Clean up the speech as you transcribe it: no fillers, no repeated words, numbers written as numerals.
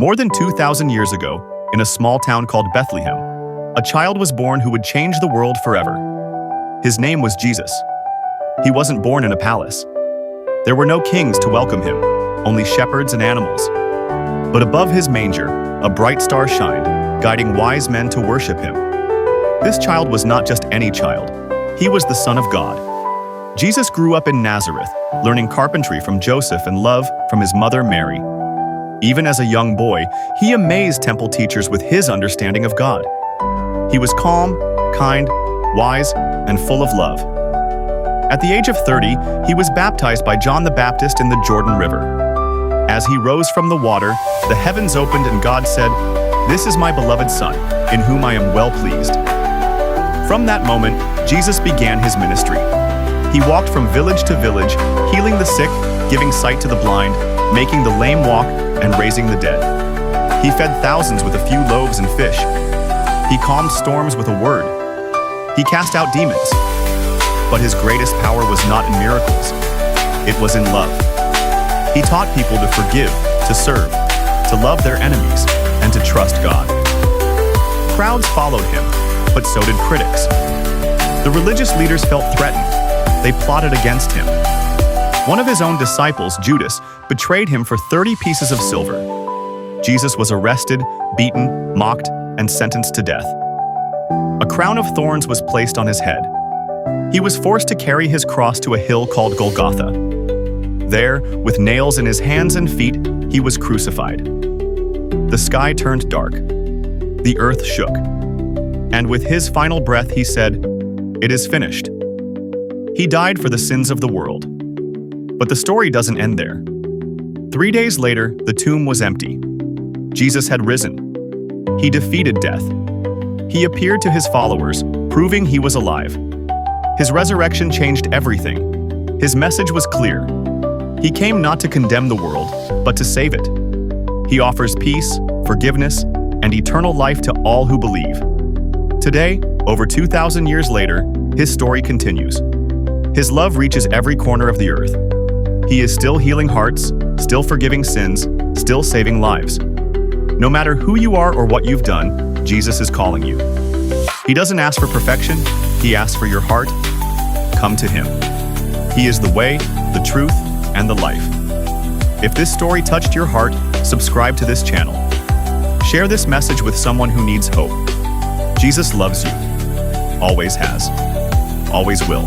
More than 2,000 years ago, in a small town called Bethlehem, a child was born who would change the world forever. His name was Jesus. He wasn't born in a palace. There were no kings to welcome him, only shepherds and animals. But above his manger, a bright star shined, guiding wise men to worship him. This child was not just any child. He was the Son of God. Jesus grew up in Nazareth, learning carpentry from Joseph and love from his mother Mary. Even as a young boy, he amazed temple teachers with his understanding of God. He was calm, kind, wise, and full of love. At the age of 30, he was baptized by John the Baptist in the Jordan River. As he rose from the water, the heavens opened and God said, "This is my beloved Son, in whom I am well pleased." From that moment, Jesus began his ministry. He walked from village to village, healing the sick, giving sight to the blind, making the lame walk, and raising the dead. He fed thousands with a few loaves and fish. He calmed storms with a word. He cast out demons. But his greatest power was not in miracles. It was in love. He taught people to forgive, to serve, to love their enemies, and to trust God. Crowds followed him, but so did critics. The religious leaders felt threatened. They plotted against him. One of his own disciples, Judas, betrayed him for 30 pieces of silver. Jesus was arrested, beaten, mocked, and sentenced to death. A crown of thorns was placed on his head. He was forced to carry his cross to a hill called Golgotha. There, with nails in his hands and feet, he was crucified. The sky turned dark. The earth shook. And with his final breath, he said, "It is finished." He died for the sins of the world. But the story doesn't end there. 3 days later, the tomb was empty. Jesus had risen. He defeated death. He appeared to his followers, proving he was alive. His resurrection changed everything. His message was clear. He came not to condemn the world, but to save it. He offers peace, forgiveness, and eternal life to all who believe. Today, over 2,000 years later, his story continues. His love reaches every corner of the earth. He is still healing hearts, still forgiving sins, still saving lives. No matter who you are or what you've done, Jesus is calling you. He doesn't ask for perfection, he asks for your heart. Come to him. He is the way, the truth, and the life. If this story touched your heart, subscribe to this channel. Share this message with someone who needs hope. Jesus loves you. Always has. Always will.